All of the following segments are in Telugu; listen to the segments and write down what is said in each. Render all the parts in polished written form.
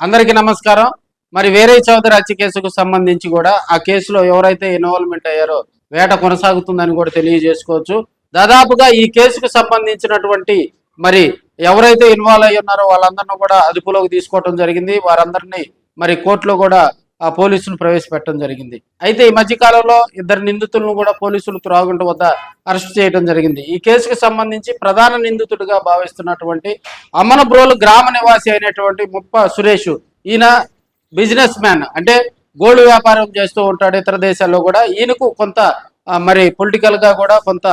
అందరికీ నమస్కారం. మరి వేరే చౌదరి హత్య కేసుకు సంబంధించి కూడా ఆ కేసులో ఎవరైతే ఇన్వాల్వ్మెంట్ అయ్యారో వేట కొనసాగుతుందని కూడా తెలియజేసుకోవచ్చు. దాదాపుగా ఈ కేసుకు సంబంధించినటువంటి మరి ఎవరైతే ఇన్వాల్వ్ అయ్యి ఉన్నారో వాళ్ళందరినీ కూడా అదుపులోకి తీసుకోవడం జరిగింది. వారందరినీ మరి కోర్టులో కూడా ఆ పోలీసులు ప్రవేశపెట్టడం జరిగింది. అయితే ఈ మధ్య కాలంలో ఇద్దరు నిందితులను కూడా పోలీసులు త్రాగుంట వద్ద అరెస్ట్ చేయడం జరిగింది. ఈ కేసుకు సంబంధించి ప్రధాన నిందితుడిగా భావిస్తున్నటువంటి అమ్మనబ్రోలు గ్రామ నివాసి అయినటువంటి ముప్ప సురేష్, ఈయన బిజినెస్ మ్యాన్, అంటే గోల్డ్ వ్యాపారం చేస్తూ ఉంటాడు ఇతర దేశాల్లో కూడా. ఈయనకు కొంత మరి పొలిటికల్ గా కూడా కొంత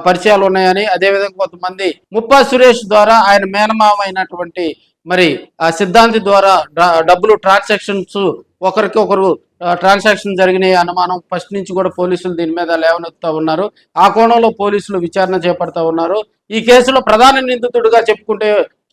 పరిచయాలు ఉన్నాయని, అదేవిధంగా కొంతమంది ముప్ప సురేష్ ద్వారా ఆయన మేనమామ అయినటువంటి మరి ఆ సిద్ధాంతి ద్వారా డబ్బులు ట్రాన్సాక్షన్స్ ఒకరికొకరు ట్రాన్సాక్షన్ జరిగినాయి అనుమానం ఫస్ట్ నుంచి కూడా పోలీసులు దీని మీద లేవనెత్తుతా ఉన్నారు. ఆ కోణంలో పోలీసులు విచారణ చేపడతా ఉన్నారు. ఈ కేసులో ప్రధాన నిందితుడిగా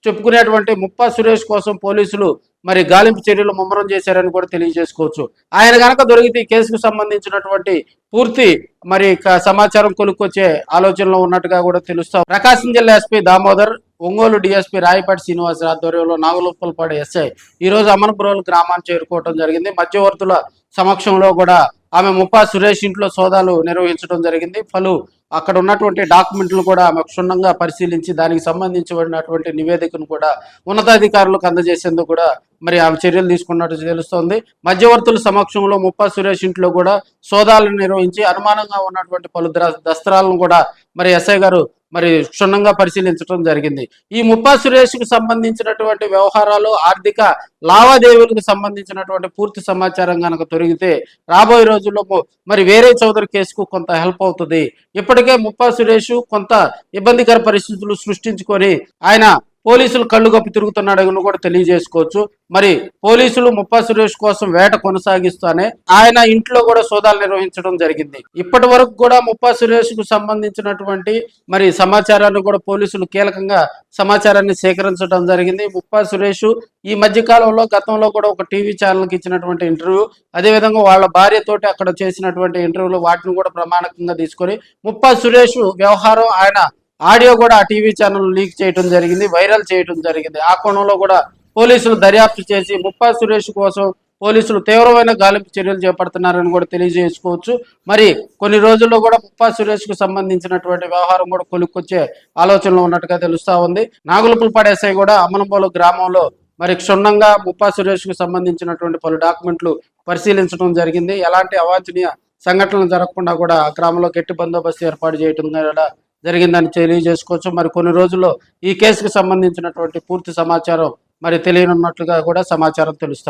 చెప్పుకునేటువంటి ముప్ప సురేష్ కోసం పోలీసులు మరి గాలింపు చర్యలు ముమ్మరం చేశారని కూడా తెలియజేసుకోవచ్చు. ఆయన కనుక దొరికితే ఈ కేసుకు సంబంధించినటువంటి పూర్తి మరి సమాచారం కొనుక్కొచ్చే ఆలోచనలో ఉన్నట్టుగా కూడా తెలుస్తాం. ప్రకాశం జిల్లా ఎస్పీ దామోదర్, ఒంగోలు డిఎస్పీ రాయపాటి శ్రీనివాస ఆధ్వర్యంలో నాగులుప్పలపాడు ఎస్ఐ ఈ రోజు అమనపురం గ్రామాన్ని చేరుకోవడం జరిగింది. మధ్యవర్తుల సమక్షంలో కూడా ఆమె ముప్పా సురేష్ ఇంట్లో సోదాలు నిర్వహించడం జరిగింది. పలు అక్కడ ఉన్నటువంటి డాక్యుమెంట్లు కూడా ఆమె క్షుణ్ణంగా పరిశీలించి దానికి సంబంధించినటువంటి నివేదికను కూడా ఉన్నతాధికారులకు అందజేసేందుకు కూడా మరి ఆమె చర్యలు తీసుకున్నట్టు తెలుస్తోంది. మధ్యవర్తుల సమక్షంలో ముప్పా సురేష్ ఇంట్లో కూడా సోదాలను నిర్వహించి అనుమానంగా ఉన్నటువంటి పలు దస్త్రాలను కూడా మరి ఎస్ఐ గారు మరి క్షుణ్ణంగా పరిశీలించడం జరిగింది. ఈ ముప్పా సురేష్కి సంబంధించినటువంటి వ్యవహారాలు, ఆర్థిక లావాదేవీలకు సంబంధించినటువంటి పూర్తి సమాచారం కనుక దొరికితే రాబోయే రోజుల్లో మరి వేరే చౌదరి కేసుకు కొంత హెల్ప్ అవుతుంది. ఇప్పటికే ముప్పా సురేష్ కొంత ఇబ్బందికర పరిస్థితులు సృష్టించుకొని ఆయన పోలీసులు కళ్ళు కప్పి తిరుగుతున్నాడని కూడా తెలియజేసుకోవచ్చు. మరి పోలీసులు ముప్పా సురేష్ కోసం వేట కొనసాగిస్తానే ఆయన ఇంట్లో కూడా సోదాలు నిర్వహించడం జరిగింది. ఇప్పటి వరకు కూడా ముప్పా సురేష్ కు సంబంధించినటువంటి మరి సమాచారాన్ని కూడా పోలీసులు కీలకంగా సమాచారాన్ని సేకరించడం జరిగింది. ముప్పా సురేష్ ఈ మధ్య కాలంలో గతంలో కూడా ఒక టీవీ ఛానల్కి ఇచ్చినటువంటి ఇంటర్వ్యూ, అదేవిధంగా వాళ్ళ భార్యతోటి అక్కడ చేసినటువంటి ఇంటర్వ్యూలు వాటిని కూడా ప్రమాణకంగా తీసుకొని ముప్పా సురేష్ వ్యవహారం ఆయన ఆడియో కూడా ఆ టీవీ ఛానల్ లీక్ చేయడం జరిగింది, వైరల్ చేయడం జరిగింది. ఆ కోణంలో కూడా పోలీసులు దర్యాప్తు చేసి ముప్పా సురేష్ కోసం పోలీసులు తీవ్రమైన గాలింపు చర్యలు చేపడుతున్నారని కూడా తెలియజేసుకోవచ్చు. మరి కొన్ని రోజుల్లో కూడా ముప్పా సురేష్ కు సంబంధించినటువంటి వ్యవహారం కూడా కొలుక్కొచ్చే ఆలోచనలో ఉన్నట్టుగా తెలుస్తా ఉంది. నాగులుపులపాడు ఎస్ఐ కూడా అమ్మనంబోలు గ్రామంలో మరి క్షుణ్ణంగా ముప్పా సురేష్ కు సంబంధించినటువంటి పలు డాక్యుమెంట్లు పరిశీలించడం జరిగింది. ఎలాంటి అవాంఛనీయ సంఘటనలు జరగకుండా కూడా ఆ గ్రామంలో గట్టి బందోబస్తు ఏర్పాటు చేయడం కూడా జరిగిందని తెలియజేసుకోవచ్చు. మరి కొన్ని రోజుల్లో ఈ కేసుకు సంబంధించినటువంటి పూర్తి సమాచారం మరి తెలియనున్నట్లుగా కూడా సమాచారం తెలుస్తాం.